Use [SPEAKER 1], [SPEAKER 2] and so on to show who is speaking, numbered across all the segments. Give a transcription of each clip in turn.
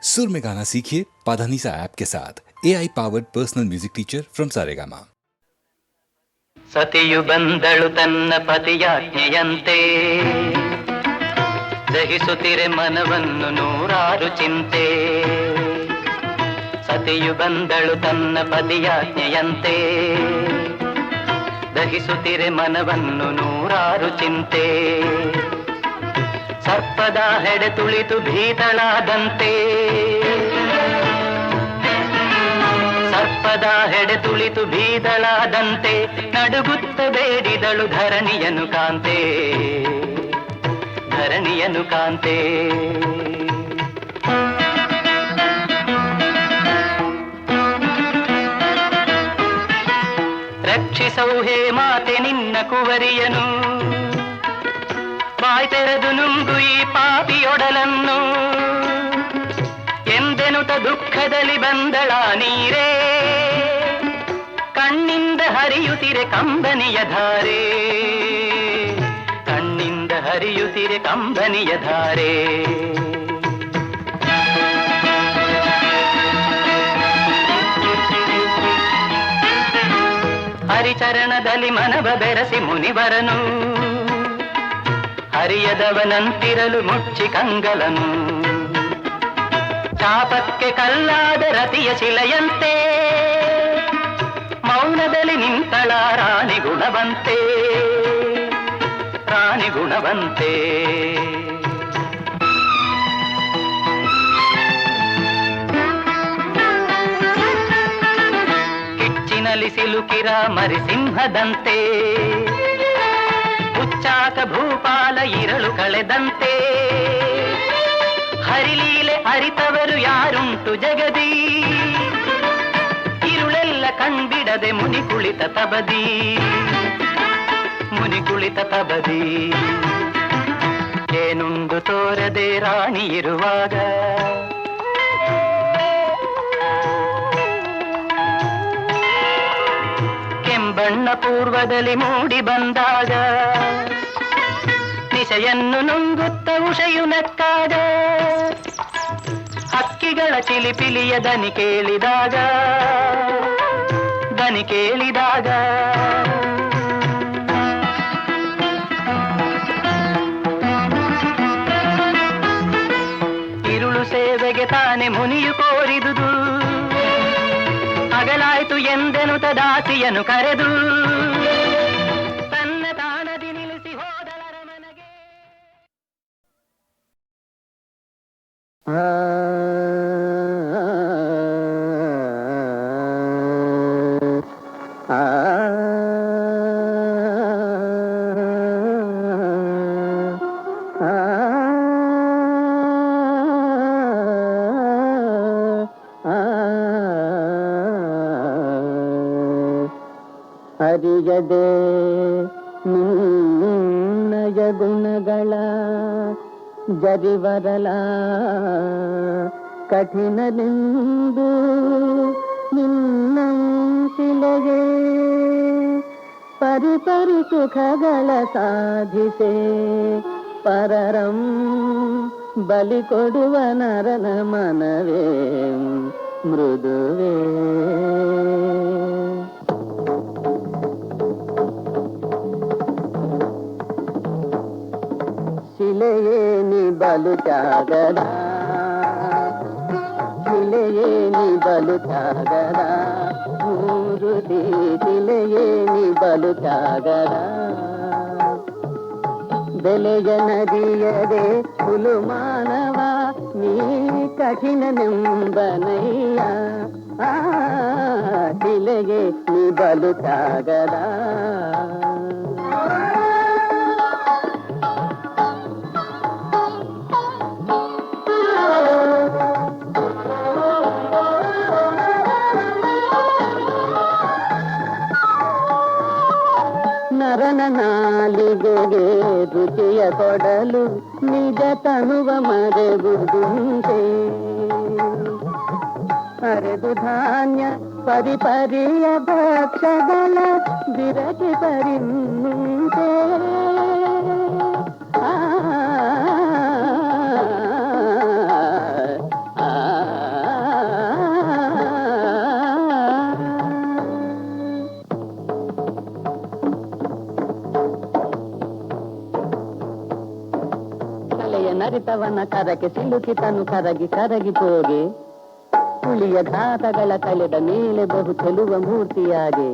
[SPEAKER 1] सुर में गाना सीखिए पाधानीसा ऐप के साथ AI powered personal music teacher from Saregama.
[SPEAKER 2] ಸತಿಯು ಬಂದಳು ತನ್ನ ಪತಿಯಾಜ್ಞೆಯಂತೆ, ದಹಿಸುತ್ತಿರೆ ಮನವನ್ನು ನೂರಾರು ಚಿಂತೆ. ಸತಿಯು ಬಂದಳು ತನ್ನ ಪತಿಯಾಜ್ಞೆಯಂತೆ, ದಹಿಸುತ್ತಿರೆ ಮನವನ್ನು ನೂರಾರು ಚಿಂತೆ. ಸರ್ಪದ ಹೆಡೆ ತುಳಿತು ಭೀತಳಾದಂತೆ, ಸರ್ಪದ ಹೆಡೆ ತುಳಿತು ಭೀತಳಾದಂತೆ, ನಡುಗುತ್ತ ಬೇಡಿದಳು ಧರಣಿಯನು ಕಾಂತೆ, ಧರಣಿಯನು ಕಾಂತೆ. ರಕ್ಷಿಸೌ ಹೇ ಮಾತೆ ನಿನ್ನ ಕುವರಿಯನು, ಬಾಯ್ ತೆರೆದು ನುಂಗು ಈ ಪಾಪಿಯೊಡಲನ್ನು. ಎಂದೆನುತ ದುಃಖದಲ್ಲಿ ಬಂದಳ ನೀರೇ, ಕಣ್ಣಿಂದ ಹರಿಯುತ್ತಿರೆ ಕಂಬನಿಯ ಧಾರೆ, ಕಣ್ಣಿಂದ ಹರಿಯುತ್ತಿರೆ ಕಂಬನಿಯ ಧಾರೆ. ಹರಿಚರಣದಲ್ಲಿ ಮನವ ಬೆರಸಿ ಮುನಿವರನು, ಹರಿಯದವನಂತಿರಲು ಮುಚ್ಚಿ ಕಂಗಲನು. ಚಾಪಕ್ಕೆ ಕಲ್ಲಾದ ರತಿಯ ಶಿಲೆಯಂತೆ, ಮೌನದಲ್ಲಿ ನಿಂತಳ ರಾಣಿ ಗುಣವಂತೆ, ರಾಣಿ ಗುಣವಂತೆ. ಕಿಚ್ಚಿನಲ್ಲಿ ಸಿಲುಕಿರ ಮರಿಸಿಂಹದಂತೆ, ಹುಚ್ಚಾಕ ಭೂಪಾಲ ಇರಳು ಕಳೆದಂತೆ. ಹರಿಲೀಲೆ ಅರಿತವರು ಯಾರುಂಟು ಜಗದಿ, ಇರುಳೆಲ್ಲ ಕಣ್ಬಿಡದೆ ಮುನಿ ಕುಳಿತ ತಬದಿ, ಮುನಿ ಕುಳಿತ ತಬದಿ. ಏನುಂಡು ತೋರದೆ ರಾಣಿ ಇರುವಾಗ, ಕೆಂಬಣ್ಣ ಪೂರ್ವದಲ್ಲಿ ಮೂಡಿ ಬಂದಾಗ, ನಿಶೆಯನ್ನು ನುಂಗುತ್ತ ಉಷೆಯು ನಕ್ಕಾಗ. ಹಕ್ಕಿಗಳ ಚಿಲಿಪಿಲಿಯ ದನಿ ಕೇಳಿದಾಗ, ದನಿ ಕೇಳಿದಾಗ. ಇರುಳು ಸೇವೆಗೆ ತಾನೆ ಮುನಿಯು ಕೋರಿದುದು, ಅಗಲಾಯ್ತು ಎಂದೆನುತ ದಾಸಿಯನು ಕರೆದು. ತನ್ನ ತಾನದಿ ನಿಲ್ಲಿಸಿ ಹೋದಳರ ಮನೆಗೆ.
[SPEAKER 3] ಹರಿಯದೆ ನಿನ್ನಯ ಗುಣಗಳ ಜರಿವರಲ ಕಠಿಣನೆಂದು ನಿನ್ನಂತಿಲೆಗೆ ಪರಿಪರಿ ಸುಖಗಳ ಸಾಧಿಸೆ. ಪರರಂ ಬಲಿ ಕೊಡುವ ನರನ ಮನವೇ ಮೃದುವೇ. ಶಿಲೆಯೇ ನಿ ಬಲು ತ್ಯಾಗದ, ಶಿಲೆಯೇ ನಿ ಬಲು ತ್ಯಾಗದ, ಮೂರುತಿ ಶಿಲೆಯೇ ನಿ ಬಲು ತ್ಯಾಗದ. ಬೆಲೆಯ ನದಿಯದೆ ಹುಲು ಮಾನವ ನೀ ಕಠಿಣನೆಂಬನಯ್ಯ. ಶಿಲೆಗೆ ನಿ ಬಲು ತ್ಯಾಗದ. ನರನ ನಾಲಿಗೆಗೆ ರುಚಿಯ ಕೊಡಲು ನಿಜ ತನುವ ಮರೆಗುದುಂಟೆ. ಅರೆದು ಧಾನ್ಯ ಪರಿಪರಿಯ ಭಕ್ಷಗಳ ಬಿರತಿ ಪರಿನುಂಟೆ. ಆ ತನ್ನ ಕರಕ್ಕೆ ಸಿಲುಕಿ ತನು ಕರಗಿ ಕರಗಿ ಹೋಗೆ ಹುಳಿಯ ಘಾತಗಳ ಕಳೆದ ಮೇಲೆ ಬಹು ಚೆಲುವ ಮೂರ್ತಿಯಾಗೆ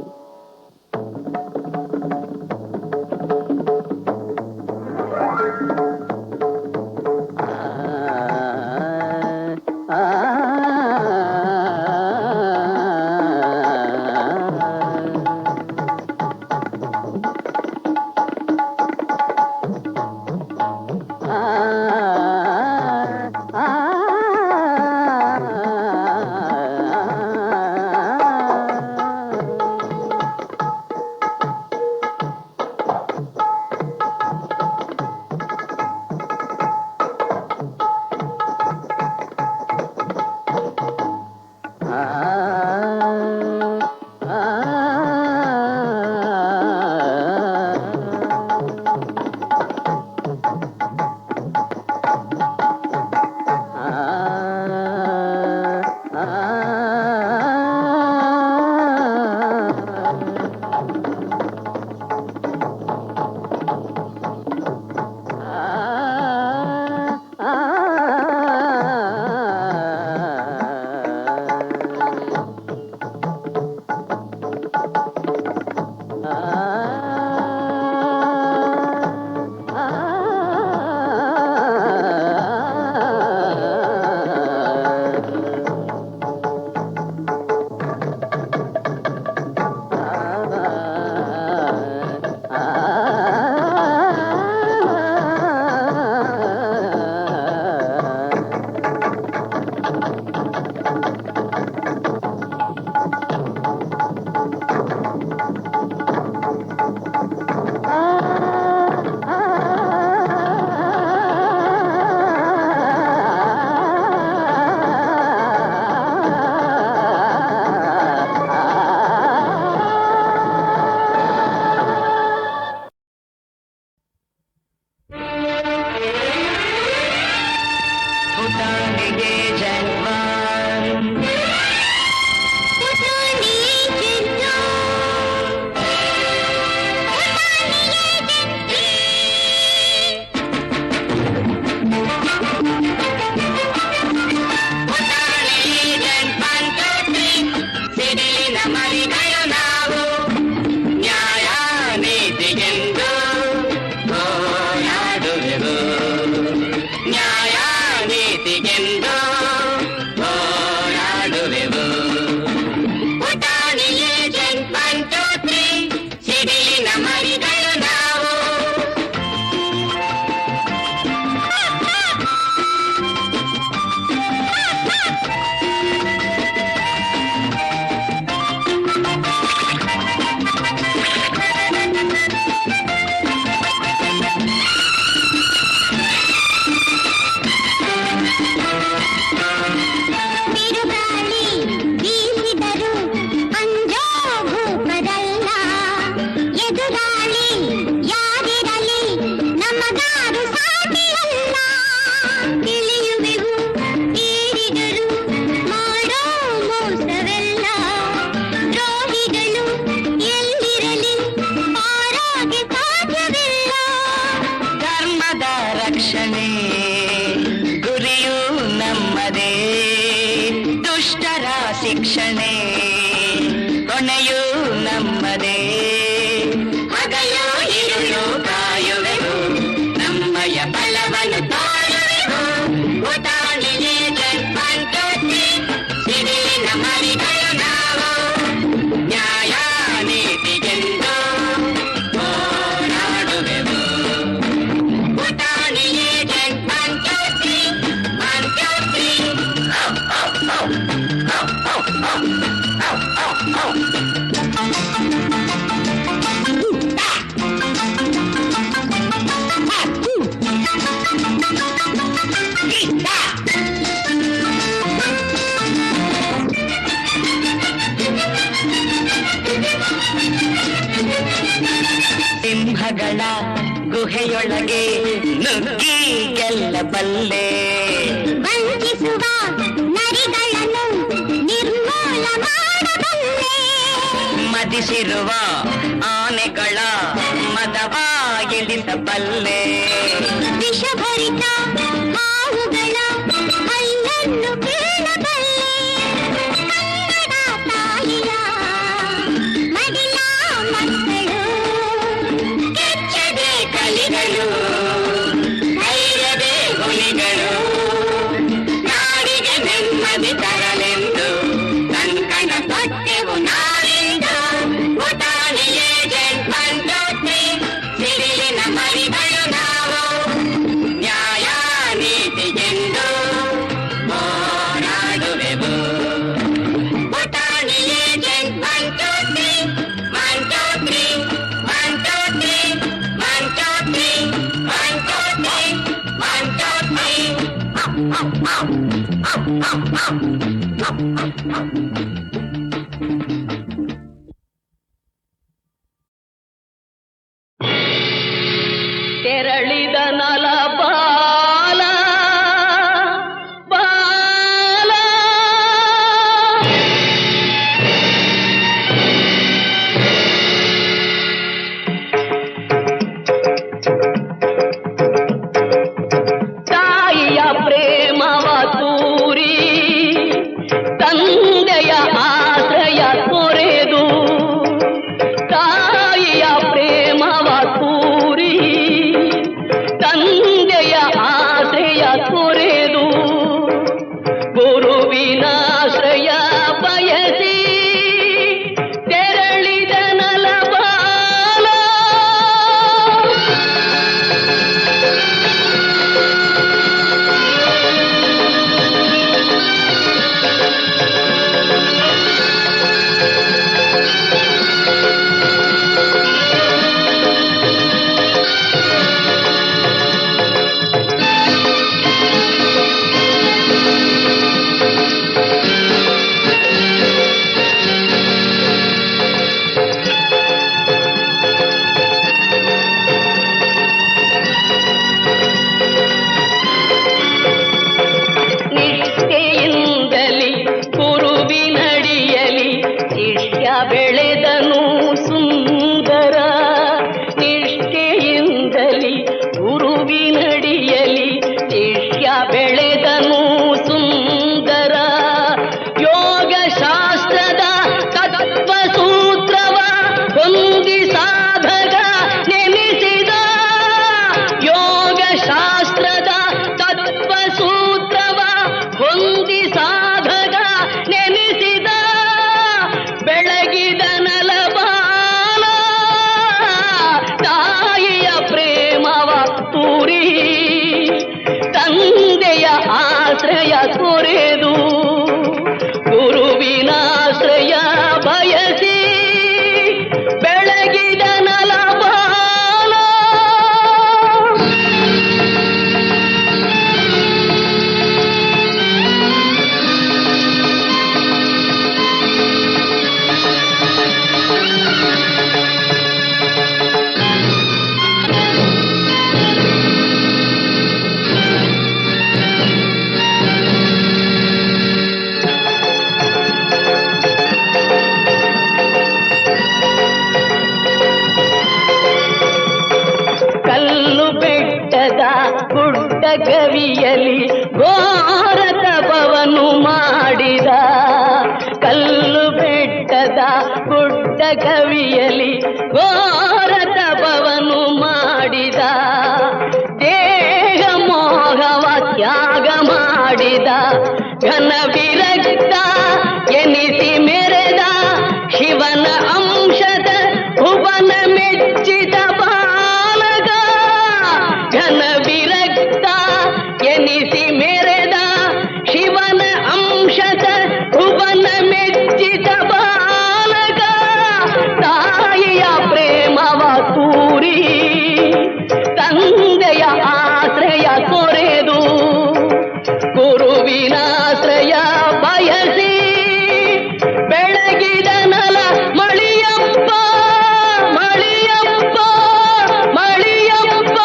[SPEAKER 2] ಶಿಕ್ಷಣೆ ಕೊನೆಯೂ ನಮ್ಮದೇ ಹಗಲು ಇರುಳು ಕಾಯುವೆವು ನಮ್ಮಯ ಬಲವನ್ನು ತೋರುವೆವು ಉದಾಹರಣೆಗೆ ಜನ್ಮಂತೋತಿ ಸಿಡಿಲಿನ ಮರಿಗಳು ನಾವು ನ್ಯಾಯ ನೀತಿಗೆಂದು ಹೋರಾಡುವೆವು ಉದಾಹರಣೆಗೆ ಜನ್ಮಂತೋತಿ ಮಂತೋತಿ ಸಿಂಹಗಳ ಗುಹೆಯೊಳಗೆ ನುಗ್ಗಿ ಗೆಲ್ಲಬಲ್ಲೆ
[SPEAKER 4] ವಂಚಿಸುವ ನರಿಗಳನ್ನು ನಿರ್ಮೂಲ ಮಾಡಬಲ್ಲೆ
[SPEAKER 2] ಮದಿಸಿರುವ ಆನೆಗಳ ಮದವಾಗಿಳಿಸಬಲ್ಲೆ
[SPEAKER 4] ವಿಷಭರಿತ ಹಾವುಗಳ ನೆಮ್ಮದಿ ತರಲೆಂದು ಕಂಕಣ ಕೊಟ್ಟೆವು ನಾವಿಂದು ಪುಟಾಣಿ ಏಜೆಂಟ್ ಬಂದೋತ್ರಿ ಸಿಡಿಲಿನ ಮರಿಗಳು ನಾವು ನ್ಯಾಯ ನೀತಿಗೆಂದು ಹೋರಾಡುವೆವು ಪುಟಾಣಿ ಏಜೆಂಟ್ ಬಂದೋತ್ರಿ ಬಂದೋತ್ರಿ ಬಂದೋತ್ರಿ ಬಂದೋತ್ರಿ ಬಂದೋತ್ರಿ
[SPEAKER 2] ತೆರಳಿದ ನಲ ಬಾಲ ಬಾಲ ತಾಯಿಯ ಪ್ರೇಮವ ತೂರಿ ತಂದೆಯ ಆಶ್ರಯ ತೊರೆದು ತಾಯಿಯ ಪ್ರೇಮವ ತೂರಿ ತಂದೆಯ ಆಶ್ರಯ ತೊರೆದು ಗುರುವಿನಾಶ್ರಯ ಬಯಸಿ ತೆರಳಿದ ನಲಬಾಲ ನಿಷ್ಠೆಯಿಂದಲಿ ಗುರುವಿನಡಿಯಲಿ ಶಿಷ್ಯ ಬೆಳೆದನು ಸುಂದರ ನಿಷ್ಠೆಯಿಂದಲಿ ಗುರುವಿನಡಿಯಲಿ ಶಿಷ್ಯ ಬೆಳೆದನು ಸುಂದರ ಯೋಗ ಶಾಸ್ತ್ರದ ತತ್ವ ಸೂತ್ರವ ಹೊಂದಿ ಸಾಧಕ ನೆನೆಸಿದ ಯೋಗ ಶಾಸ್ತ್ರದ ತತ್ವ ಸೂತ್ರವ ಹೊಂದಿ ಸಾಧಕ ನೆನೆಸಿದ ಬೆಳಗಿದ ನಲಬಾಲ ತಾಯಿಯ ಪ್ರೇಮವ ತೂರಿ ತಂದೆಯ ಆಶ್ರಯ ತೊರೆದು ಗುರುವಿನಾಶ್ರಯ ಬಯಸಿ ಬೆಳಗಿದ ನಲಬಾಲ ಕಲ್ಲು ಬೆಟ್ಟದ ಗುಡ್ಡ ಕವಿಯಲಿ ಘೋರ ತಪವನ್ನು ಮಾಡಿದ ಕಲ್ಲು ಬೆಟ್ಟದ ಗುಡ್ಡ ಕವಿಯಲಿ ಘೋರ ತಪವನ್ನು ಮಾಡಿದ ದೇಹ ಮೋಹವ ತ್ಯಾಗ ಮಾಡಿದ ಘನ ವಿರಕ್ತ ಎನಿಸಿ ಮೆರೆದ ಶಿವನ ಅಂಶದ ಭುವನ ಮೆಚ್ಚಿದ ಬಾಲಕ ಘನ ವಿರಕ್ತ ಎನಿಸಿ ಮೆರೆದ ಶಿವನ ಅಂಶದ ಭುವನ ಮೆಚ್ಚಿದ ಬಾಲಕ ತಾಯಿಯ ಪ್ರೇಮವ ತೂರಿ ತಂದೆಯ ಆಶ್ರಯ ತೊರೆದು ಗುರುವಿನಾಶ್ರಯ ಬಯಸಿ ಬೆಳಗಿದ ನಲ ಮಳಿಯಪ್ಪ ಮಳಿಯಪ್ಪ ಮಳಿಯಪ್ಪ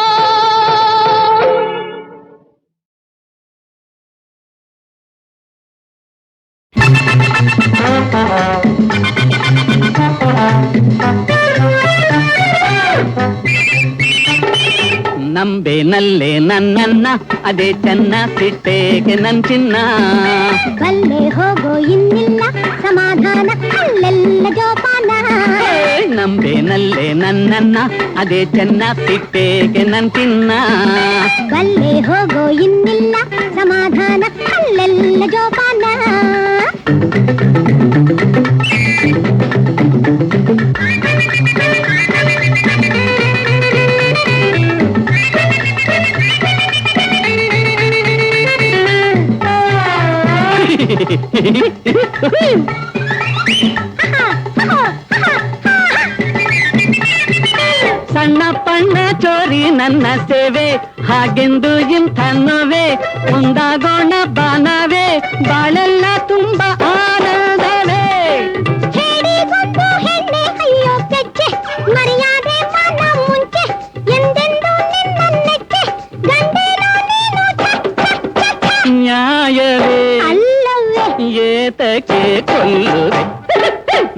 [SPEAKER 2] ನಂಬೆನಲ್ಲೇ ನನ್ನನ್ನ ಅದೇ ಚೆನ್ನ ಸಿಟ್ಟೇಗೆ ನನ್ ಚಿನ್ನ
[SPEAKER 4] ಬಲ್ಲೆ ಹೋಗೋ ಇನ್ನಿಲ್ಲ ಸಮಾಧಾನ ಅಲ್ಲೆಲ್ಲ ಜೋಪಾನ
[SPEAKER 2] ನಂಬೆನಲ್ಲೇ ನನ್ನನ್ನ ಅದೇ ಚೆನ್ನ ಸಿಟ್ಟೇಗೆ ನನ್ ಚಿನ್ನ
[SPEAKER 4] ಬಲ್ಲೆ ಹೋಗೋ ಇನ್ನಿಲ್ಲ ಸಮಾಧಾನ ಅಲ್ಲೆಲ್ಲ ಅಲ್ಲೆಲ್ಲ ಜೋಪಾನ.
[SPEAKER 3] ಸಣ್ಣ ಪಣ್ಣ ಚೋರಿ ನನ್ನ ಸೇವೆ ಹಾಗೆಂದು ಇಂಥ ನೋವೆ ಒಂದಾಗೋಣ ಬಾನವೇ ಬಾಳೆಲ್ಲ ತುಂಬ ಆನಂದವೇ.
[SPEAKER 4] ಹೇಳಿಗೊಂದು ಹೆಣ್ಣೆ ಅಯ್ಯೋ ಕೆಚ್ಚೆ ಮರ್ಯಾದೆ ಮಾನ ಮುಂಚೆ ಎಂದೆಂದು ನಿನ್ನ ನೆಚ್ಚೆ ಗಂಡೇನೋ ನೀನು
[SPEAKER 3] ನ್ಯಾಯವೇ
[SPEAKER 4] ಅಲ್ಲವೇ
[SPEAKER 3] ಏತಕ್ಕೆ ಕೊಲ್ಲುವೆ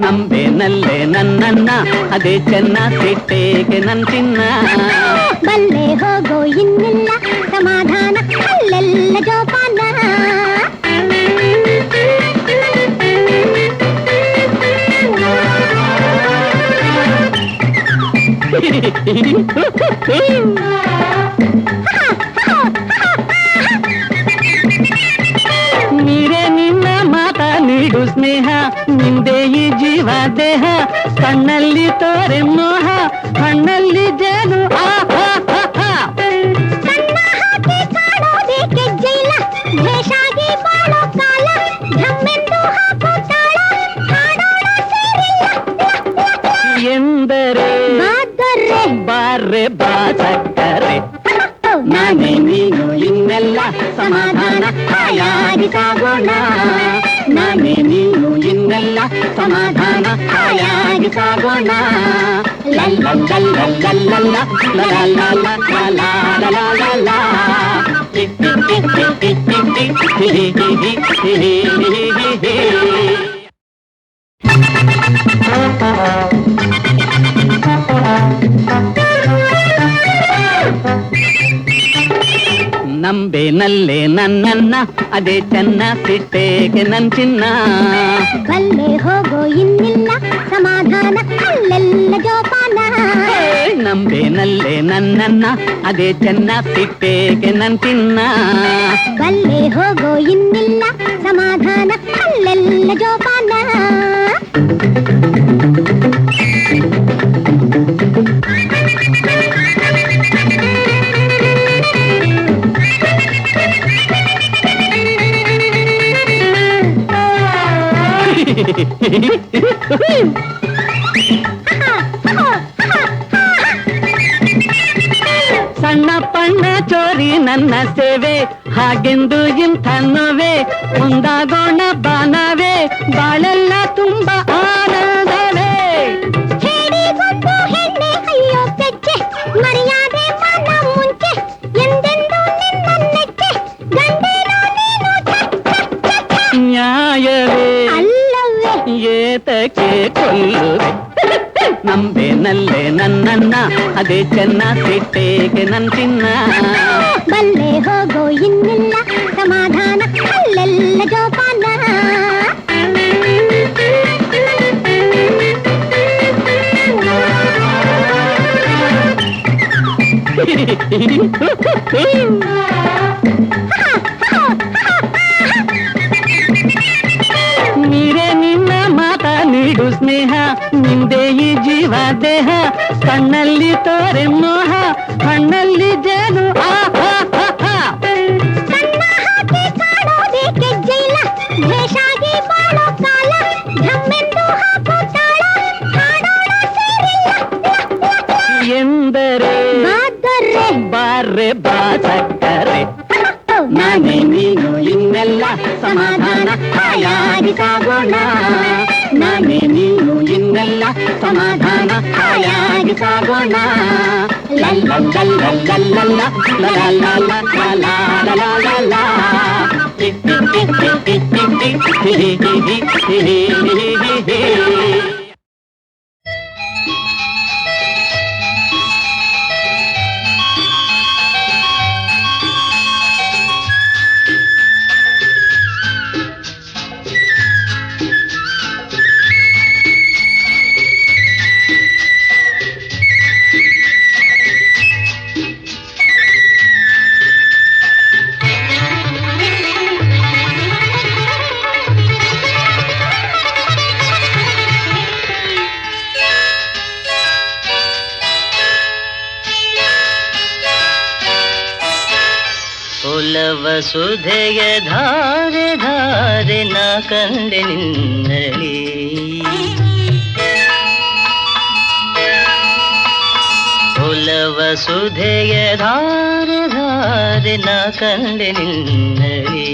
[SPEAKER 3] ನಂಬೇನಲ್ಲೇ ನನ್ನನ್ನ ಅದೇ ಚೆನ್ನ ಸಿಟ್ಟೇಗೆ ನನ್ ಚಿನ್ನ.
[SPEAKER 4] ಬಲ್ಲೆ ಹೋಗೋ ಇನ್ನಿಲ್ಲ ಸಮಾಧಾನ ಅಲ್ಲೆಲ್ಲ ಜೋಪಾನ.
[SPEAKER 3] ನೀರೇ ನಿನ್ನ ಮಾತ ನೀಡು ಸ್ನೇಹ ನಿಂದೆ ಈ ಜೀವ ದೇಹ ಕಣ್ಣಲ್ಲಿ ತೋರೆ ಮೋಹ ಹಣ್ಣಲ್ಲಿ ಜೇನು
[SPEAKER 4] ಸಣ್ಣ ಹಾಕಿ ಕಾಣೋದೇಕೆ ಜೈಲ ಭೇಷಾಗಿ ಬಾಳೋ ಕಾಲ ಢಮ್ಮೆಂದು ಹಾಕೋ ತಾಳ ಹಾಡೋಣ ಸೇರಿಲ್ಲ
[SPEAKER 3] ಎಂದರೆ
[SPEAKER 4] ಬಾದರೆ
[SPEAKER 3] ಬಾರೆ ಬಾಸಕ್ಕರೆ ನಾನೇ ನೀನು ಇನ್ನೆಲ್ಲ ಸಮಾಧಾನ ಹಾಯಾಗಿ ಸಾಗೋಣ. ನಾನೇ ನೀನು ಇನ್ನೆಲ್ಲ ಸಮಾಧಾನ ಹಾಯಾಗಿ ಸಾಗೋಣ. ಲಲ್ಲಲ್ಲಲ್ಲಲ್ಲಲ್ಲ ಲಲಲಲಲಲಲಲಲಲ. ನಂಬೇನಲ್ಲೇ ನನ್ನನ್ನ ಅದೇ ಚೆನ್ನ ಸಿಟ್ಟೇಗೆ ನನ್ ಚಿನ್ನ.
[SPEAKER 4] ಬಲ್ಲೆ ಹೋಗೋ ಇನ್ನಿಲ್ಲ ಸಮಾಧಾನ ಅಲ್ಲೆಲ್ಲ ಜೋಪಾನ.
[SPEAKER 3] ನಂಬೇನಲ್ಲೇ ನನ್ನನ್ನ ಅದೇ ಚೆನ್ನ ಸಿಟ್ಟೇಗೆ ನನ್ ಚಿನ್ನ.
[SPEAKER 4] ಬಲ್ಲೆ ಹೋಗೋ ಇನ್ನಿಲ್ಲ ಸಮಾಧಾನ ಅಲ್ಲೆಲ್ಲ ಜೋಪಾನ.
[SPEAKER 3] ಸಣ್ಣ ಪಣ್ಣ ಚೋರಿ ನನ್ನ ಸೇವೆ ಹಾಗೆಂದು ಇಂಥ ನೋವೆ ಒಂದಾಗೋಣ ಬಾನವೇ ಬಾಳೆಲ್ಲ ತುಂಬ ಆನಂದವೇ.
[SPEAKER 4] ಹೇಳಿಗೊಂದು ಹೆಣ್ಣೆ ಅಯ್ಯೋ ಕೆಚ್ಚೆ ಮರ್ಯಾದೆ ಮಾನ ಮುಂಚೆ ಎಂದೆಂದು ನಿನ್ನ ನೆಚ್ಚೆ ಗಂಡೇನೋ ನೀನು
[SPEAKER 3] ನ್ಯಾಯವೇ
[SPEAKER 4] ಅಲ್ಲವೇ
[SPEAKER 3] ಏತಕ್ಕೆ ಕೊಲ್ಲುವೆ ನಂಬೇನಲ್ಲೇ ನನ್ನನ್ನ ಅದೇ ಚೆನ್ನ ಸಿಟ್ಟೇಗೆ ನನ್ ಚಿನ್ನ.
[SPEAKER 4] ಬಲ್ಲೆ ಹೋಗೋ ಇನ್ನಿಲ್ಲ ಸಮಾಧಾನ ಅಲ್ಲೆಲ್ಲ ಜೋಪಾನ.
[SPEAKER 3] ನೀರೇ ನಿನ್ನ ಮಾತ ನೀಡು ಸ್ನೇಹ ನಿಂದೆ ಈ ಜೀವ ದೇಹ ಕಣ್ಣಲ್ಲಿ ತೋರೆ ಮೋಹ ಹಣ್ಣಲ್ಲಿ ಜೇನು
[SPEAKER 4] ಸಣ್ಣ ಹಾಕಿ ಕಾಣೋದೇಕೆ ಜೈಲ ಭೇಷಾಗಿ ಬಾಳೋ ಕಾಲ ಢಮ್ಮೆಂದು ಹಾಕೋ ತಾಳ ಹಾಡೋಣ ಸೇರಿಲ್ಲ
[SPEAKER 3] ಎಂದರೆ
[SPEAKER 4] ಬಾದರೆ
[SPEAKER 3] ಬಾರೆ ಬಾಸಕ್ಕರೆ ನಾನೇ ನೀನು ಇನ್ನೆಲ್ಲ ಸಮಾಧಾನ ಹಾಯಾಗಿ ಸಾಗೋಣ. ನಾನೇ ನೀನು ಇನ್ನೆಲ್ಲ ಸಮಾಧಾನ ಹಾಯಾಗಿ ಸಾಗೋಣ. ಲಲ್ಲಲ್ಲಲ್ಲಲ್ಲಲ್ಲ ಲಲಲಲಲಲಲಲಲಲ.
[SPEAKER 2] ಸುಧೆಯ ಧಾರೆ ಧಾರೆ ನಾ ಕಂಡೆ ನಿನ್ನಲಿ ಒಲವ ಸುಧೆಯ ಧಾರೆ ಧಾರೆ ನಾ ಕಂಡೆ ನಿನ್ನಲಿ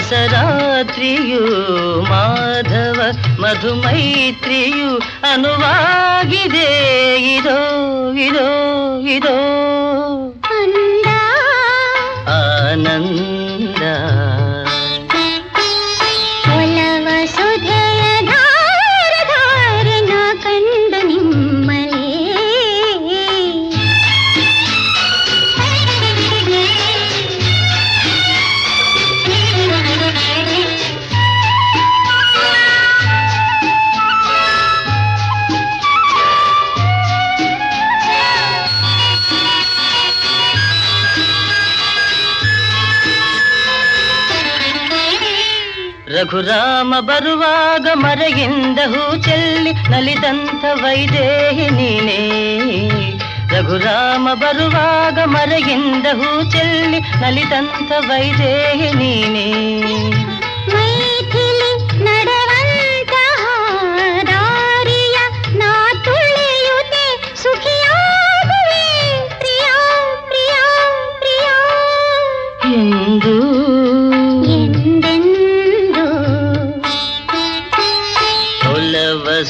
[SPEAKER 2] ರಸರಾತ್ರಿಯು ಮಾಧವ ಮಧುಮೈತ್ರಿಯು ಅನುವಾಗಿದೆ ಇದೋ ಇದೋ ಇದೋ ಆನಂದ
[SPEAKER 4] ಒಲವ ಸುಧೆಯ ಧಾರ ಧಾರೆ ನಾ ಕಂಡು ನಿಮ್ಮಲೇ
[SPEAKER 2] ರಘುರಾಮ ಬರುವಾಗ ಮರೆಯಿಂದ ಹೂ ಚೆಲ್ಲಿ ನಲಿದಂಥ ವೈದೇಹಿ ನೀನೇ ರಘುರಾಮ ಬರುವಾಗ ಮರೆಯಿಂದ ಹೂ ಚೆಲ್ಲಿ ನಲಿದಂಥ ವೈದೇಹಿ ನೀನೇ
[SPEAKER 4] ಮೈಥಿಲಿ ನಡೆವಂತಹ ದಾರಿಯ ನಾ ತುಳಿಯುತ್ತೆ ಸುಖಿಯಾಗುವೆ ಪ್ರಿಯಾ ಪ್ರಿಯಾ ಪ್ರಿಯಾ
[SPEAKER 2] ಎಂದು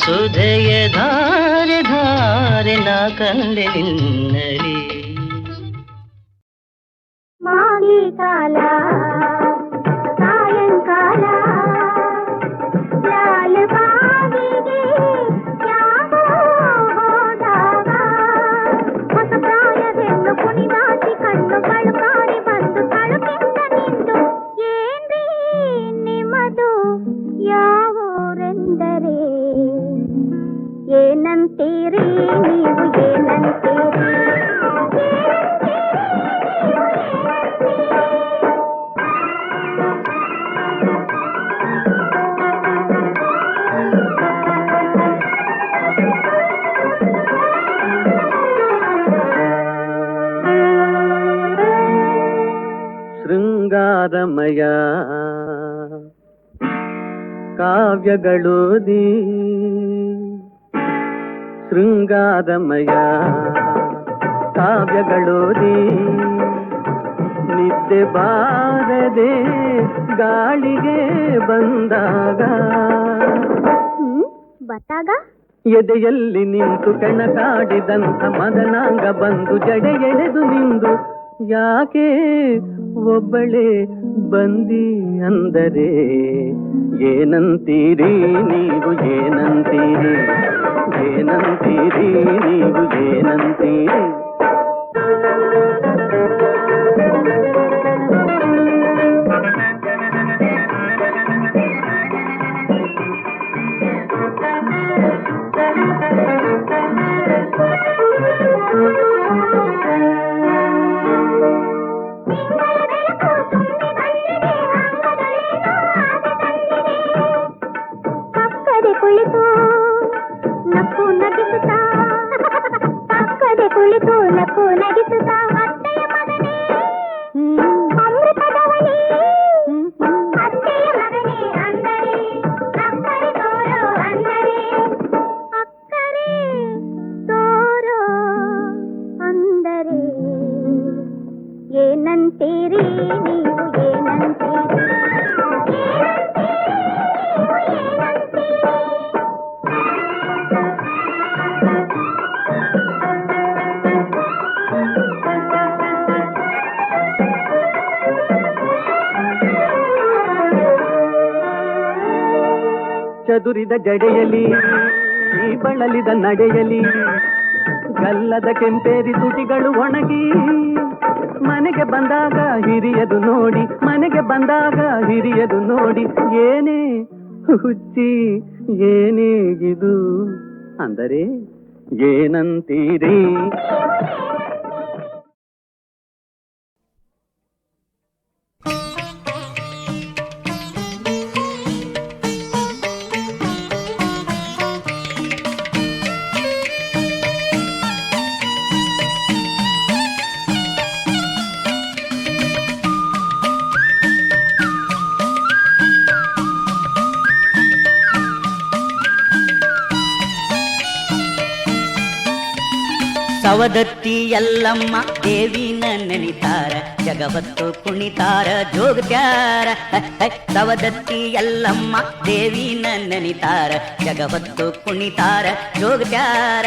[SPEAKER 2] ಸುಧೆಯ ಧಾರೆ ಧಾರೆ ನಾ ಕಂಡೆ ನಿನ್ನಲಿ
[SPEAKER 4] ಮಾಗಿ ಕಾಲ ಸಾಯಂಕಾಲ ಲಾಲ ಬಾಗಿಗೆ ಯಾಗೋ ಹೋದಾಗ ಹೊಸ ಪ್ರಾಯವೆಂದು ಕುಣಿದಾಟಿ ಕಣ್ಣು ಬಳುಕಾಡಿ ಬಂದು ತಳುಕಿಂದ ನಿಂತು ಏನ್ರೀ ನಿಮ್ಮದು ಯಾವೂರೆಂದರೆ ಏನಂತೀರಿ ನೀವು ಏನಂತೀರಿ
[SPEAKER 3] ಶೃಂಗಾರಮಯ ಕಾವ್ಯಗಳೋದಿ ಶೃಂಗಾರಮಯ ಕಾವ್ಯಗಳೋದಿ ನಿದ್ದೆ ಬಾರದೆ ಗಾಳಿಗೆ ಬಂದಾಗ
[SPEAKER 4] ಬತ್ತಾಗ
[SPEAKER 3] ಎದೆಯಲ್ಲಿ ನಿಂತು ಕೆಣಕಾಡಿದಂಥ ಮದನಾಂಗ ಬಂದು ಜಡೆ ಎಳೆದು ನಿಂದು ಯಾಕೆ ಒಬ್ಬಳೇ ಬಂದಿ ಅಂದರೆ ಏನಂತೀರಿ ನೀವು ಏನಂತೀರಿ ಏನಂತೀರಿ ನೀವು ಏನಂತೀರಿ
[SPEAKER 4] ಪಕ್ಕದೆ ಕುಳಿತು ನಕ್ಕು ನಗಿಸುತ್ತಾ ಪಕ್ಕದೆ ಕುಳಿತು ನಕ್ಕು ನಗಿಸುತ್ತಾ ಅತ್ತೆಯ ಮಗನೇ ಅಮೃತದವನೇ ಅತ್ತೆಯ ಮಗನೇ ಅಂದರೆ ಅಕ್ಕರೆ ತೋರೋ ಅಂದರೆ ಅಕ್ಕರೆ ತೋರೋ ಅಂದರೆ
[SPEAKER 3] ಚದುರಿದ ಜಡೆಯಲಿ ಬಳಲಿದ ನಡೆಯಲಿ ಗಲ್ಲದ ಕೆಂಪೇರಿ ತುಟಿಗಳು ಒಣಗಿ ಮನೆಗೆ ಬಂದಾಗ ಹಿರಿಯದು ನೋಡಿ ಮನೆಗೆ ಬಂದಾಗ ಹಿರಿಯದು ನೋಡಿ ಏನೇ ಹುಚ್ಚಿ ಏನೇಗಿದು ಅಂದರೆ ಏನಂತೀರಿ?
[SPEAKER 5] ಸವದತ್ತಿ ಎಲ್ಲಮ್ಮ ದೇವಿನ ನೆನಿತಾರ ಜಗವತ್ತು ಕುಣಿತಾರ ಜೋಗತ್ಯಾರ ಸವದತ್ತಿ ಎಲ್ಲಮ್ಮ ದೇವಿನ ನೆನಿತಾರ ಜಗವತ್ತು ಕುಣಿತಾರ ಜೋಗತ್ಯಾರ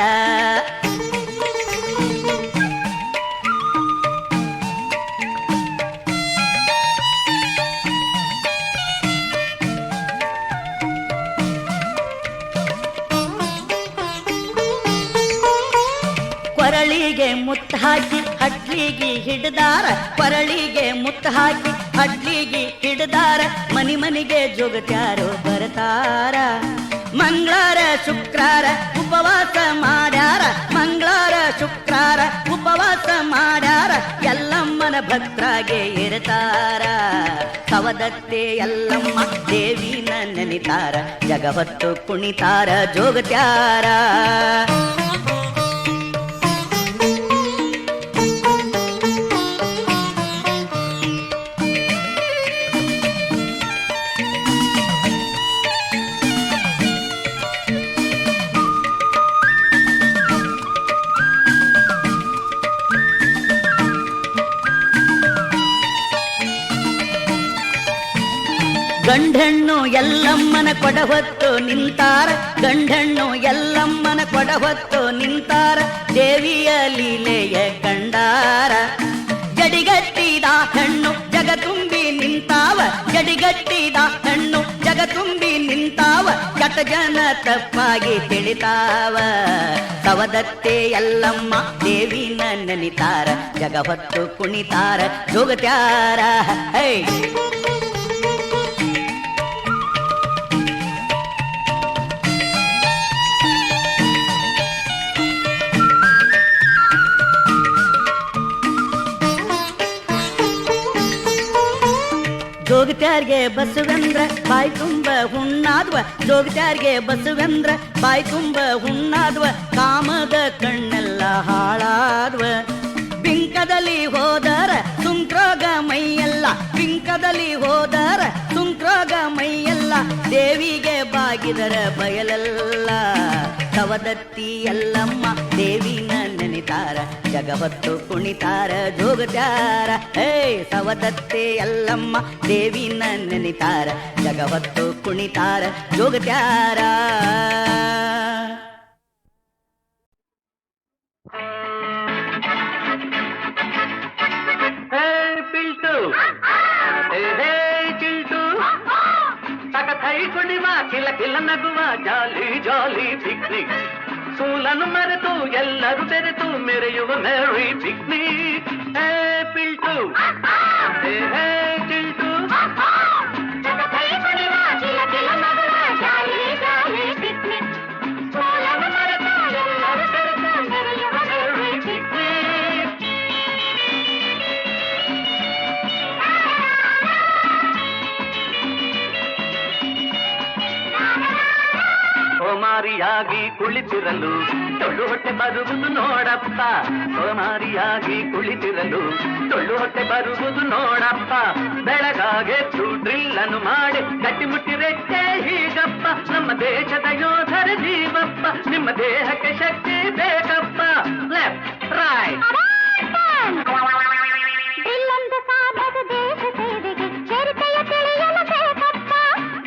[SPEAKER 5] ಕೊರಳಿಗೆ ಮುತ್ತು ಹಾಕಿ ಹಡ್ಲಿಗೆ ಹಿಡ್ದಾರ ಕೊರಳಿಗೆ ಮುತ್ತು ಹಾಕಿ ಹಡ್ಲಿಗೆ ಹಿಡ್ದಾರ ಮನಿ ಮನಿಗೆ ಜೋಗತ್ಯಾರೋ ಬರ್ತಾರ ಮಂಗಳಾರ ಶುಕ್ರಾರ ಉಪವಾಸ ಮಾಡ್ಯಾರ ಮಂಗಳಾರ ಶುಕ್ರಾರ ಉಪವಾಸ ಮಾಡ್ಯಾರ ಎಲ್ಲಮ್ಮನ ಭಕ್ತರಾಗೆ ಇರ್ತಾರ ಸವದತ್ತೆ ಎಲ್ಲಮ್ಮ ದೇವಿನ ನೆನಿತಾರ ಜಗವತ್ತು ಕುಣಿತಾರ ಜೋಗತ್ಯಾರ ಗಂಡಣ್ಣು ಎಲ್ಲಮ್ಮನ ಕೊಡ ಹೊತ್ತು ನಿಂತಾರ ಗಂಡಣ್ಣು ಎಲ್ಲಮ್ಮನ ಕೊಡ ಹೊತ್ತು ನಿಂತಾರ ದೇವಿಯ ಲೀಲೆಯ ಕಂಡಾರ ಜಡಿಗಟ್ಟಿದ ಹೆಣ್ಣು ಜಗ ತುಂಬಿ ನಿಂತಾವ ಜಡಿಗಟ್ಟಿದ ಹೆಣ್ಣು ಜಗ ತುಂಬಿ ನಿಂತಾವ ಕಟ ಜನ ತಪ್ಪಾಗಿ ತಿಳಿತಾವ ಸವದತ್ತೆ ಎಲ್ಲಮ್ಮ ದೇವಿನ ನೆನಿತಾರ ಜಗ ಹೊತ್ತು ಕುಣಿತಾರ ಜೋಗತ್ಯಾರ ಹೈ ಜೋಗತ್ಯಾರ್ಗೆ ಬಸವೇಂದ್ರ ಬಾಯಿ ತುಂಬ ಹುಣ್ಣಾದ್ವ ಜೋಗತ್ಯಾರ್ಗೆ ಬಸವೇಂದ್ರ ಬಾಯಿ ತುಂಬ ಹುಣ್ಣಾದ್ವ ಕಾಮದ ಕಣ್ಣೆಲ್ಲ ಹಾಳಾದ್ವ ಬಿಂಕದಲ್ಲಿ ಹೋದರ ಸುಂಕ್ರೋಗ ಮೈಯೆಲ್ಲ ಬಿಂಕದಲ್ಲಿ ಹೋದರ ಸುಂಕ್ರೋಗ ಮೈಯೆಲ್ಲ ದೇವಿಗೆ ಬಾಗಿದರ ಬಯಲೆಲ್ಲ ಸವದತ್ತಿ ಎಲ್ಲಮ್ಮ ದೇವಿನ ನೆನಿತಾರ ಜಗವತ್ತು ಕುಣಿತಾರ ಜೋಗತ್ಯಾರ ಹೇ ಸವದತ್ತೆ ಎಲ್ಲಮ್ಮ ದೇವಿನ ನೆನಿತಾರ ಜಗವತ್ತು ಕುಣಿತಾರ ಜೋಗತ್ಯಾರ
[SPEAKER 3] ಕಿಲ ಕಿಲ ನಗುವ ಜಾಲಿ ಜಾಲಿ ಪಿಕ್ನಿಕ್ ಸೂಲನ್ನು ಮರೆತು ಎಲ್ಲರೂ ಬೆರೆತು ಮೆರೆಯುವ ಮೆರಿ ಪಿಕ್ನಿಕ್ ಹೇ ಪಿಲ್ಟು ಹೇ ಚಿಲ್ಟು ಸೋಮಾರಿಯಾಗಿ ಕುಳಿತಿರಲು ಟೊಳ್ಳು ಹೊಟ್ಟೆ ಬರುವುದು ನೋಡಪ್ಪ ಸೋಮಾರಿಯಾಗಿ ಕುಳಿತಿರಲು ಟೊಳ್ಳು ಹೊಟ್ಟೆ ಬರುವುದು ನೋಡಪ್ಪ ಬೆಳಗಾಗೆದ್ದು ಡ್ರಿಲ್ಲನ್ನು ಮಾಡಿ ಗಟ್ಟಿಮುಟ್ಟಿ ರೆಕ್ಕೆ ಹೀಗಪ್ಪ ನಮ್ಮ ದೇಶದ ಯೋಧರ ಜೀವಪ್ಪ ನಿಮ್ಮ ದೇಹಕ್ಕೆ ಶಕ್ತಿ ಬೇಕಪ್ಪ ಲೆಫ್ಟ್ ರೈಟ್
[SPEAKER 4] ಇಲ್ಲೊಂದು ಸಾಲದ ದೇಶ ಸೇವೆಗೆ ಚರಿತೆಯ ತಿಳಿಯಲು ಬೇಕಪ್ಪ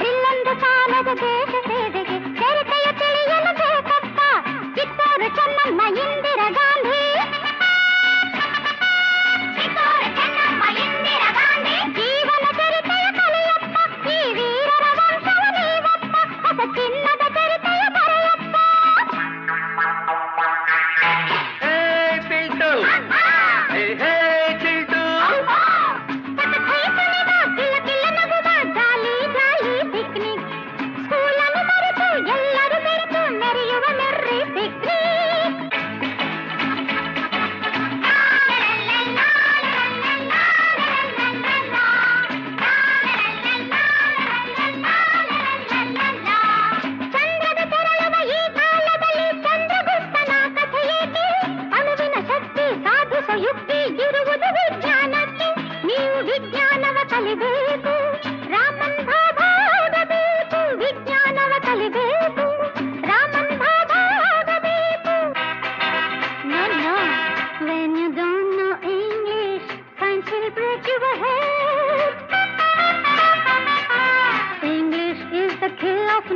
[SPEAKER 4] ಇಲ್ಲೊಂದು ಸಾಲದ ದೇಶ ಸೇವೆಗೆ ಚರಿತೆಯ ತಿಳಿಯಲು ಬೇಕಪ್ಪ ಕಿತ್ತೂರು ಚೆನ್ನಮ್ಮ ಇಂದಿರಾ ಗಾಂಧಿ ಕಿತ್ತೂರು ಚೆನ್ನಮ್ಮ ಇಂದಿರಾ ಗಾಂಧಿ ಜೀವನ ಚರಿತೆಯ ಕಲಿಯಪ್ಪ ಈ ವೀರರ ವಂಶವ ನೀವಪ್ಪ ಹೊಸ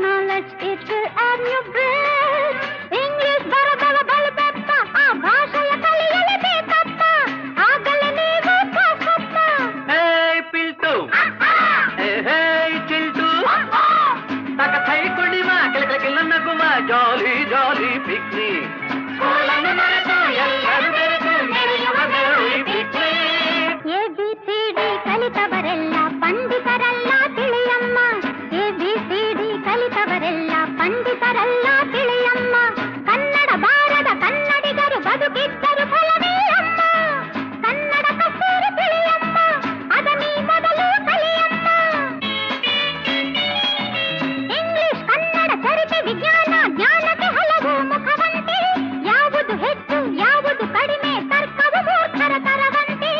[SPEAKER 4] knowledge it will add your brain. English ಬರಬಲ ಬಲಬೆಪ್ಪ ಆ ಭಾಷೆಯ ಕಲಿಯಲೇಬೇಕಪ್ಪ ಆಗಲೇ ನೀವು ಪಾಸಪ್ಪ.
[SPEAKER 3] ಹೇ ಪಿಲ್ಟು ಹೇ ಚಿಲ್ಟು ತಕ ಥೈ ಕುಣಿಮ ಕೆಲ ನಗುಮ ಜಾಲಿ ಜಾಲಿ ಪಿಕ್ನಿಕ್ ಸ್ಕೂಲನ್ನು ಮರೆತು ಎಲ್ಲರೂ ಬೆರೆತು ಮೆರೆಯುವ ಮೆರಿ ಪಿಕ್ನಿಕ್.
[SPEAKER 4] ABCD ಕಲಿತವರೆಲ್ಲ ಪಂಡಿತರಲ್ಲ ತಿಳಿಯಮ್ಮ. ABCD ಕಲಿತವರೆಲ್ಲ ಪಂಡಿತರಲ್ಲ ತಿಳಿಯಮ್ಮ. ಕನ್ನಡ ಬಾರದ ಕನ್ನಡಿಗರು ಬದುಕಿದ್ದರು ಫಲವಿಲ್ಲಮ್ಮ. ಕನ್ನಡ ಕಸ್ತೂರಿ ತಿಳಿಯಮ್ಮ, ಅದ ನೀ ಮೊದಲು ಕಲಿಯಮ್ಮ. ಇಂಗ್ಲಿಷ್ ಕನ್ನಡ ಚರಿತೆ ವಿಜ್ಞಾನ ಜ್ಞಾನಕ್ಕೆ ಹಲವು ಮುಖವಂತೆ. ಯಾವುದು ಹೆಚ್ಚು ಯಾವುದು ಕಡಿಮೆ ತರ್ಕವು ಮೂರ್ಖರ ತರವಂತೆ.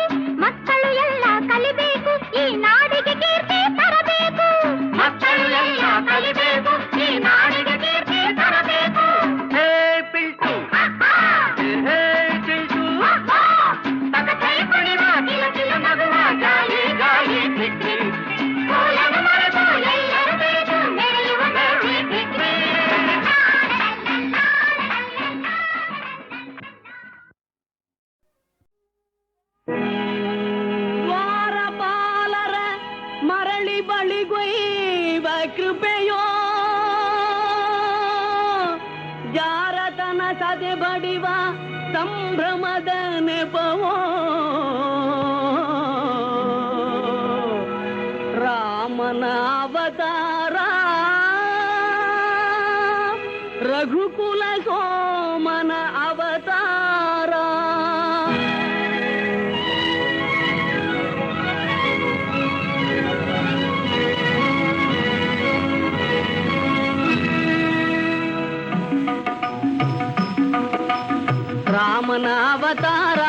[SPEAKER 4] ಮಕ್ಕಳು ಎಲ್ಲ ಕಲಿಬೇಕು ಈ ನಾಡಿಗೆ ಕೀರ್ತಿ ತರಬೇಕು.
[SPEAKER 3] ಮಕ್ಕಳು ಎಲ್ಲ ಕಲಿಬೇಕು ಈ ನಾಡಿಗೆ ಕೀರ್ತಿ ತರಬೇಕು. ಹೇ ಪಿಲ್ಟು ಹೇ ಚಿಲ್ಟು ತಕ ಥೈ ಕುಣಿಮ ಕಿಲ ಕಿಲ ನಗುವ ಜಾಲಿ ಜಾಲಿ ಪಿಕ್ನಿಕ್ ಸ್ಕೂಲನ್ನು ಮರೆತು ಎಲ್ಲರೂ ಬೆರೆತು ಮೆರೆಯುವ ಮೆರಿ ಪಿಕ್ನಿಕ್.
[SPEAKER 5] ದ್ವಾರಪಾಲರ ಮರಳಿ ಬಳಿಗೊಯ್ವ ಕೃಪೆಯೋ ಜಾರತನ ಸದೆ ಬಡಿವ ಸಂಭ್ರಮದ ನೆಪವೋ ರಾಮನ ಅವತಾರ ರಘುಕುಲ ಸೋಮನ ಅವತಾರ. ರಾಮನ ಅವತಾರ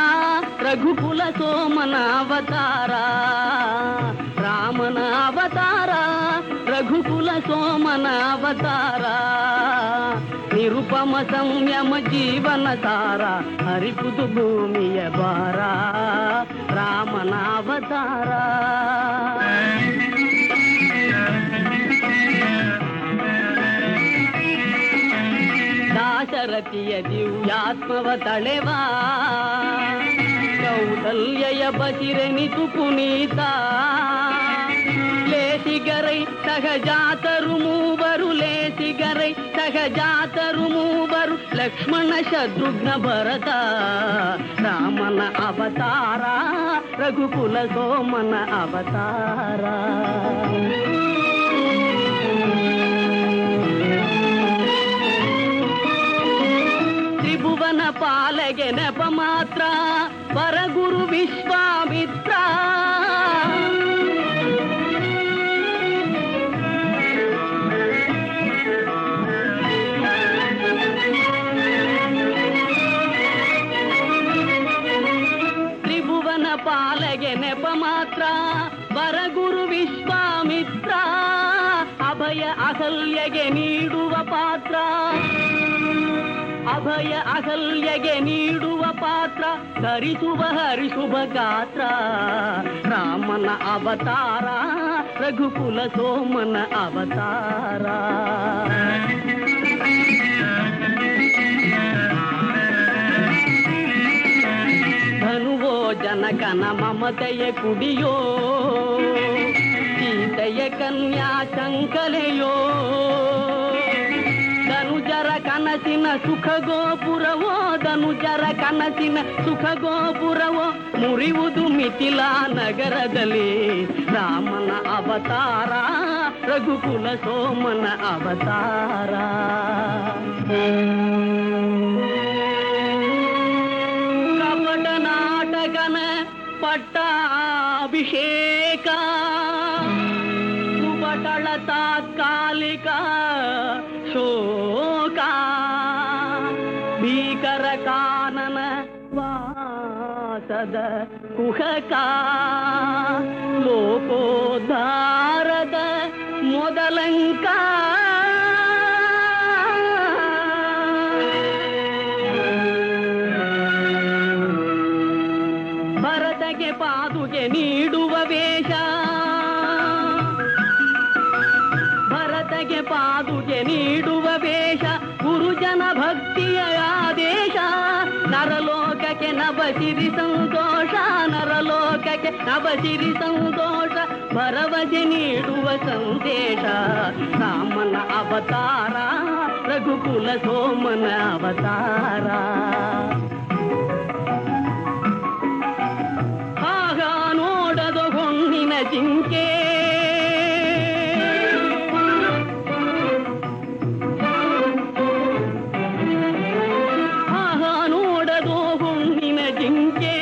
[SPEAKER 5] ರಘುಕುಲ ಸೋಮನ ಅವತಾರ. ರಾಮನ ಅವತಾರ ರಘುಕುಲ ಸೋಮನ ಅವತಾರ. ನಿರುಪಮ ಸಂಯಮ ಜೀವನ ಸಾರ ಹರಿಪುದು ಭೂಮಿಯ ಭಾರ ರಾಮನ ಅವತಾರ. ದಾಶರಥಿಯ ದಿವ್ಯಾತ್ಮವ ತಳೆವಾ ಕೌಸಲ್ಯಯ ಬಸಿರೆನಿತು ಪುನೀತ. ಲೇಸಿಗರೈ ಸಹಜಾತರು ಮೂವರು ಲೇಸಿಗರೈ ಸಹಜಾತರು ಮೂವರು ಲಕ್ಷ್ಮಣ ಶತ್ರುಘ್ನ ಭರತ. ರಾಮನ ಅವತಾರ ರಘುಕುಲ ಸೋಮನ ಅವತಾರ. ತ್ರಿಭುವನ ಪಾಲಗೆ ನೆಪ ಮಾತ್ರ ವರಗುರು ವಿಶ್ವಾಮಿತ್ರ. ತ್ರಿಭುವನ ಪಾಲಗೆ ನೆಪ ಮಾತ್ರ ವರಗುರು ವಿಶ್ವಾಮಿತ್ರ. ಅಭಯ ಅಹಲ್ಯಗೆ ನೀಡುವ ಪಾತ್ರ ಅಭಯ ಅಹಲ್ಯಗೆ ನೀಡುವ ಪಾತ್ರ ಧರಿಸುವ ಹರಿಶುಭ ಗಾತ್ರ. ರಾಮನ ಅವತಾರ ರಘುಕುಲ ಸೋಮನ ಅವತಾರ. ಧನುವೋ ಜನಕನ ಮಮತೆಯ ಕುಡಿಯೋ ಸೀತೆಯ ಕನ್ಯಾ ಶಂಕಲೆಯೋ. ಧನುಜರ ಕನಸಿನ ಸುಖ ಗೋಪುರವೋ ಧನುಜರ ಕನಸಿನ ಸುಖ ಗೋಪುರವೋ ಮುರಿಯುವುದು ಮಿಥಿಲಾ ನಗರದಲ್ಲಿ. ರಾಮನ ಅವತಾರ ರಘುಕುಲ ಸೋಮನ ಅವತಾರ. ಕಪಟ ನಾಟಕನ ಪಟ್ಟಾಭಿಷೇಕ ಸುಪಟಳ ತಾತ್ಕಾಲಿಕ ಶೋಕ. ಭೀಕರ ಕಾನನ ವಾಸದ ಕುಹಕ ಲೋಕೋದ್ಧಾರದ ಮೊದಲಂಕ. ಭರತಗೆ ಪಾದುಗೆ ನೀಡುವ ವೇಷ ಭರತ ಸೀತೆಗೆ ಪಾದುಗೆ ನೀಡುವ ವೇಷ ಗುರುಜನ ಭಕ್ತಿಯ ಆದೇಶ ನರಲೋಕಕ್ಕೆ ನಭಸಿರಿ ಸಂತೋಷ ನರಲೋಕಕ್ಕೆ ನಭಸಿರಿ ಸಂತೋಷ ಭರವಸೆ ನೀಡುವ ಸಂದೇಶ ರಾಮನ ಅವತಾರ ರಘುಕುಲ ಸೋಮನ ಅವತಾರ ಆಗ ನೋಡದು ಹೊಣ್ಣಿನ ಜಿಂಕೆ ಆಗ ನೋಡದು ಹೊಣ್ಣಿನ ಜಿಂಕೆ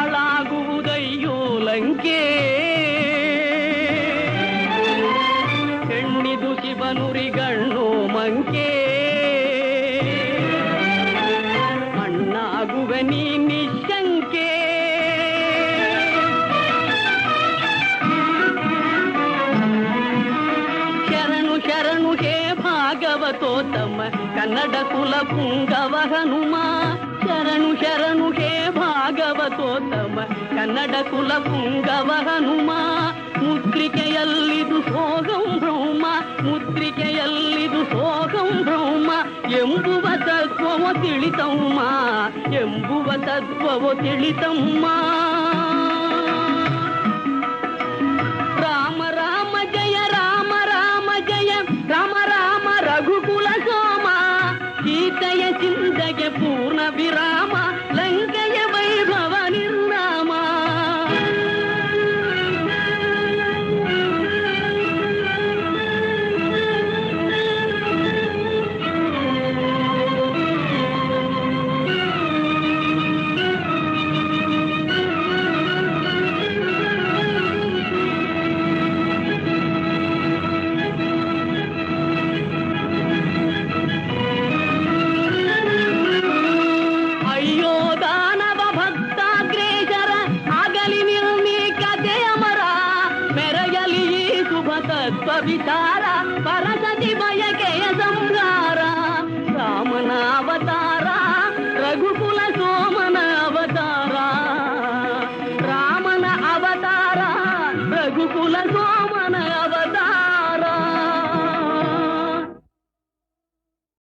[SPEAKER 5] ಹಾಳಾಗುವುದಯ್ಯೋ ಲಂಕೆ ಹೆಣ್ಣಿದು ಶಿವನುರಿಗಣ್ಣು ಮಂಕೆ ಮಣ್ಣಾಗುವ ನೀ ನಿಶಂಕೆ ಶರಣು ಶರಣು ಹೇ ಭಾಗವತೋತ್ತಮ ಕನ್ನಡ ಕುಲ ಪುಂಗವ ಹನುಮ ಶರಣು ಶರಣು ಹೇ ಭಾಗವತೋತ್ತಮ ಕನ್ನಡ ಕುಲ ಪುಂಗವ ಹನುಮ ಮುದ್ರಿಕೆಯಲ್ಲಿದು ಸೋಗಂ ಬ್ರಹ್ಮ ಮುದ್ರಿಕೆಯಲ್ಲಿದು ಸೋಗಂ ಬ್ರಹ್ಮ ಎಂಬುವ ತತ್ವವು ತಿಳಿತಮ್ಮ ಎಂಬುವ ತತ್ವವು ತಿಳಿತಮ್ಮ ರಾಮ ರಾಮ ಜಯ ರಾಮ ರಾಮ ಜಯ ರಾಮ ರಾಮ ರಘುಕುಲ ಸೋಮ ಸೀತೆಯ ಚಿಂತೆಗೆ ಪೂರ್ಣ ವಿರಾಮ ಲಂಕೆಯ ವೈಭವ ನಿರ್ನಾಮ ಅಯ್ಯೋ ದಾನವ ಭಕ್ತಾಗ್ರೇಸರ ಆಗಲಿ ನಿರ್ಮೀ ಕಥೆಯ ಮರ ಮೆರೆಯಲಿ ಈ ಶುಭ ತತ್ವ ವಿಚಾರ ಪರಸತಿ